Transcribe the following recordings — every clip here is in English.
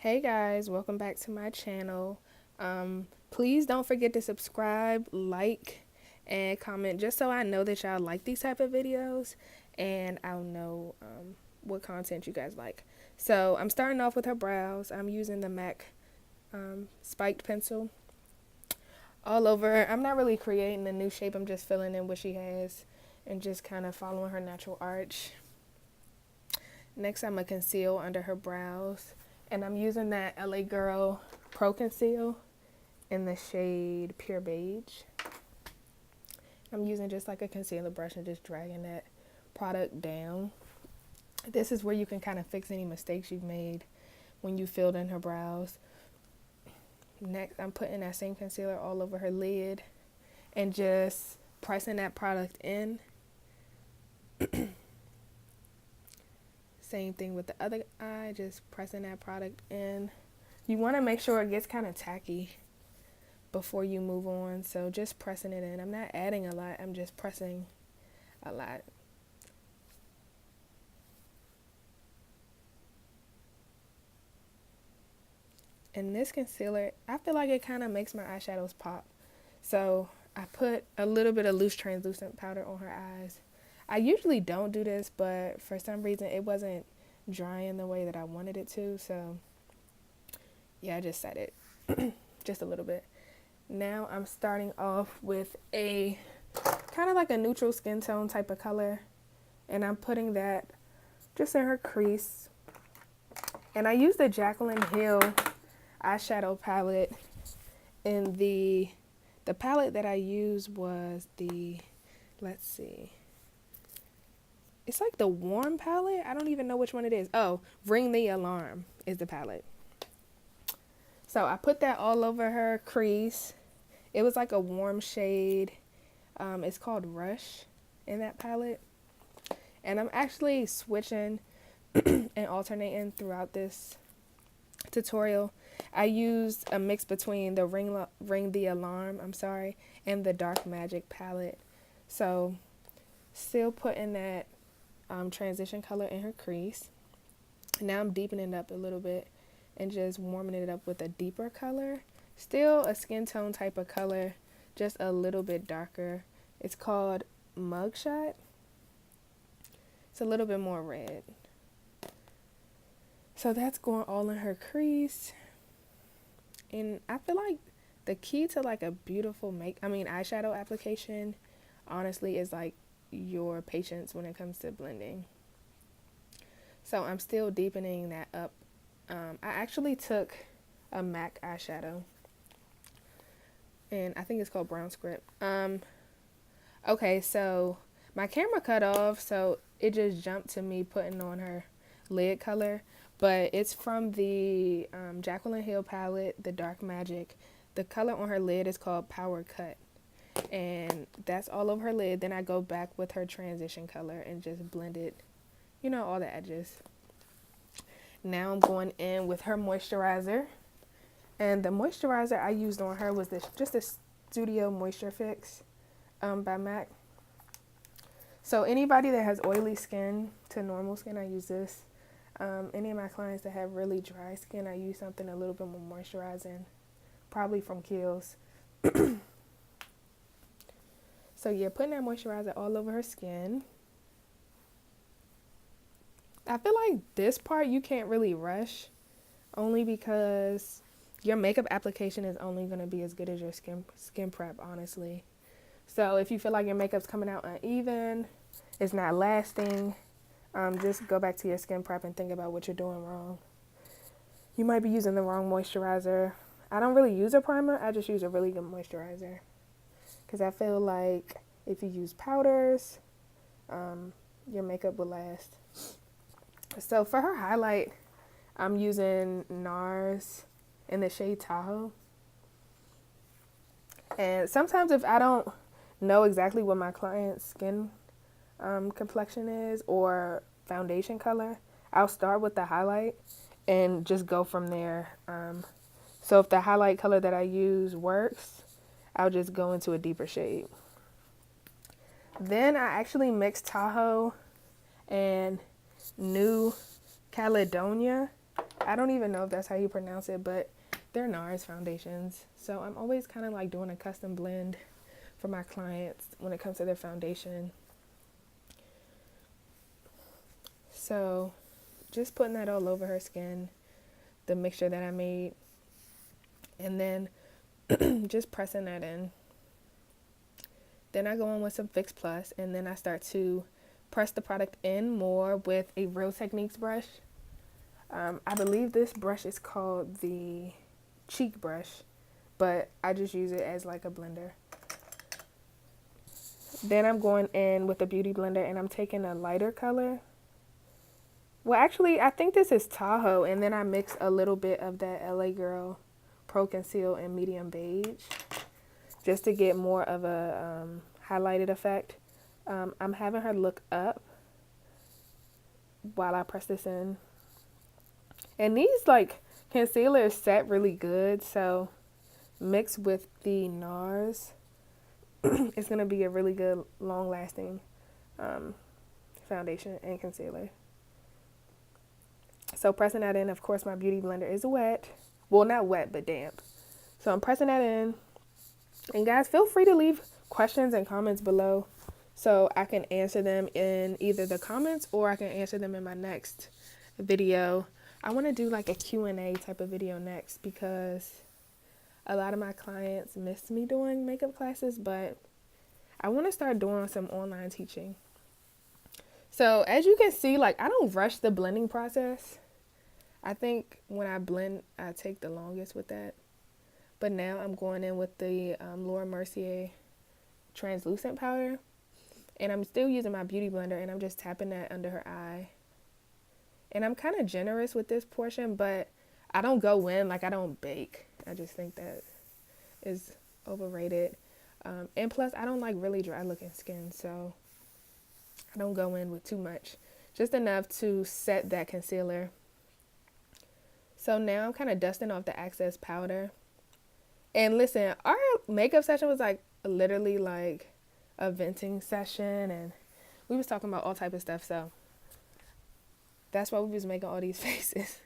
Hey guys, welcome back to my channel. Please don't forget to subscribe, like, and comment just so I know that y'all like these type of videos and I'll know what content you guys like. So I'm starting off with her brows. I'm using the MAC spiked pencil all over her. I'm not really creating a new shape. I'm just filling in what she has and just kind of following her natural arch. Next, I'm going to conceal under her brows. And I'm using that LA Girl Pro Conceal in the shade Pure Beige. I'm using just like a concealer brush and just dragging that product down. This is where you can kind of fix any mistakes you've made when you filled in her brows. Next, I'm putting that same concealer all over her lid and just pressing that product in. Same thing with the other eye, just pressing that product in. You want to make sure it gets kind of tacky before you move on, so just pressing it in. I'm not adding a lot, I'm just pressing a lot. And this concealer, I feel like it kind of makes my eyeshadows pop. So I put a little bit of loose translucent powder on her eyes. I usually don't do this, but for some reason it wasn't drying the way that I wanted it to. So yeah, I just set it just a little bit. Now I'm starting off with a kind of like a neutral skin tone type of color. And I'm putting that just in her crease. And I used the Jaclyn Hill eyeshadow palette. And the palette that I used was the, let's see. It's like the warm palette. I don't even know which one it is. Oh, Ring the Alarm is the palette. So I put that all over her crease. It was like a warm shade. It's called Rush in that palette. And I'm actually switching and alternating throughout this tutorial. I used a mix between the Ring the Alarm, and the Dark Magic palette. So still putting that transition color in her crease. Now I'm deepening it up a little bit and just warming it up with a deeper color. Still a skin tone type of color, just a little bit darker. It's called Mugshot. It's a little bit more red. So that's going all in her crease. And I feel like the key to like a beautiful eyeshadow application, honestly, is like your patience when it comes to blending. So I'm still deepening that up. I actually took a MAC eyeshadow and I think it's called Brown Script. Okay, so my camera cut off, so it just jumped to me putting on her lid color, but it's from the Jaclyn Hill palette, the Dark Magic. The color on her lid is called Power Cut. And that's all over her lid. Then I go back with her transition color and just blend it, all the edges. Now I'm going in with her moisturizer. And the moisturizer I used on her was just a Studio Moisture Fix by MAC. So anybody that has oily skin to normal skin, I use this. Any of my clients that have really dry skin, I use something a little bit more moisturizing, probably from Kiehl's. So yeah, putting that moisturizer all over her skin. I feel like this part you can't really rush, only because your makeup application is only going to be as good as your skin prep, honestly. So if you feel like your makeup's coming out uneven, it's not lasting, just go back to your skin prep and think about what you're doing wrong. You might be using the wrong moisturizer. I don't really use a primer, I just use a really good moisturizer. Because I feel like if you use powders, your makeup will last. So for her highlight, I'm using NARS in the shade Tahoe. And sometimes if I don't know exactly what my client's skin complexion is or foundation color, I'll start with the highlight and just go from there. So if the highlight color that I use works, I'll just go into a deeper shade. Then I actually mixed Tahoe and New Caledonia I don't even know if that's how you pronounce it, but they're NARS foundations. So I'm always kind of like doing a custom blend for my clients when it comes to their foundation. So just putting that all over her skin, the mixture that I made, and then just pressing that in. Then I go in with some Fix Plus, and then I start to press the product in more with a Real Techniques brush. I believe this brush is called the cheek brush, but I just use it as like a blender. Then I'm going in with a beauty blender, and I'm taking a lighter color. Well, actually, I think this is Tahoe, and then I mix a little bit of that LA Girl Pro Conceal in medium beige, just to get more of a highlighted effect. I'm having her look up while I press this in. And these like concealers set really good, so mixed with the NARS, it's going to be a really good long-lasting foundation and concealer. So pressing that in, of course, my beauty blender is wet. Well, not wet, but damp. So I'm pressing that in. And guys, feel free to leave questions and comments below so I can answer them in either the comments or I can answer them in my next video. I want to do like a Q&A type of video next because a lot of my clients miss me doing makeup classes, but I want to start doing some online teaching. So as you can see, like I don't rush the blending process. I think when I blend, I take the longest with that. But now I'm going in with the Laura Mercier translucent powder. And I'm still using my beauty blender, and I'm just tapping that under her eye. And I'm kind of generous with this portion, but I don't go in, like I don't bake. I just think that is overrated. And plus, I don't like really dry looking skin, so I don't go in with too much. Just enough to set that concealer. So now I'm kind of dusting off the excess powder. And listen, our makeup session was like literally like a venting session, and we was talking about all type of stuff, so that's why we was making all these faces.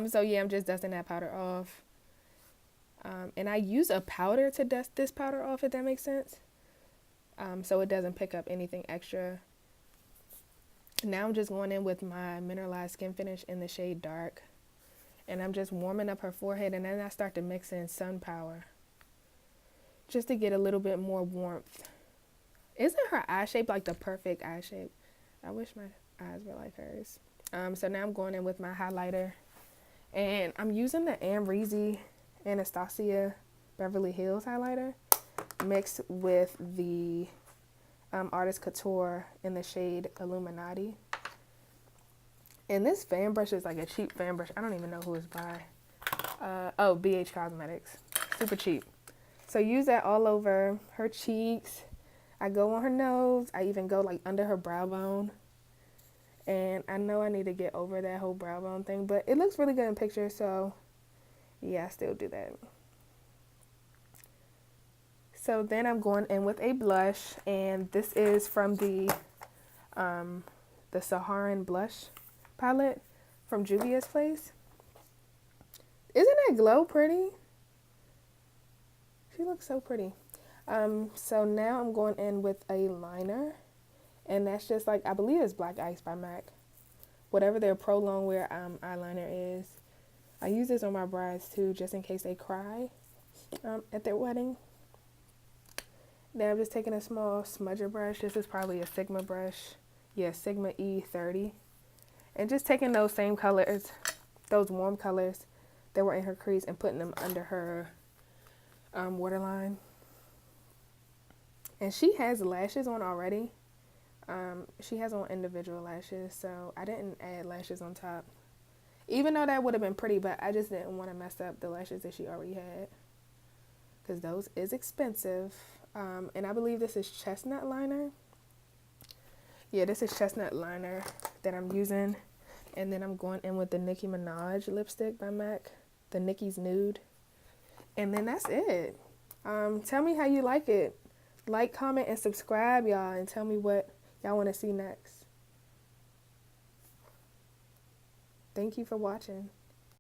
So yeah, I'm just dusting that powder off. And I use a powder to dust this powder off, if that makes sense. So it doesn't pick up anything extra. Now I'm just going in with my mineralized skin finish in the shade Dark. And I'm just warming up her forehead, and then I start to mix in Sun Power just to get a little bit more warmth. Isn't her eye shape like the perfect eye shape? I wish my eyes were like hers. So now I'm going in with my highlighter, and I'm using the Amrezy Anastasia Beverly Hills highlighter mixed with the Artist Couture in the shade Illuminati. And this fan brush is like a cheap fan brush. I don't even know who it's by. BH Cosmetics. Super cheap. So use that all over her cheeks. I go on her nose. I even go like under her brow bone. And I know I need to get over that whole brow bone thing, but it looks really good in pictures, so yeah, I still do that. So then I'm going in with a blush, and this is from the Saharan blush palette from Juvia's Place. Isn't that glow pretty? She looks so pretty. So now I'm going in with a liner, and that's just like, I believe it's Black Ice by MAC. Whatever their pro long wear eyeliner is. I use this on my brides too, just in case they cry at their wedding. Then I'm just taking a small smudger brush. This is probably a Sigma brush. Yeah, Sigma E30. And just taking those same colors, those warm colors that were in her crease, and putting them under her waterline. And she has lashes on already. She has on individual lashes, so I didn't add lashes on top. Even though that would have been pretty, but I just didn't want to mess up the lashes that she already had, because those is expensive. And I believe this is Chestnut Liner. Yeah, this is Chestnut Liner that I'm using. And then I'm going in with the Nicki Minaj lipstick by MAC, the Nicki's Nude. And then that's it. Tell me how you like it. Like, comment, and subscribe, y'all, and tell me what y'all want to see next. Thank you for watching.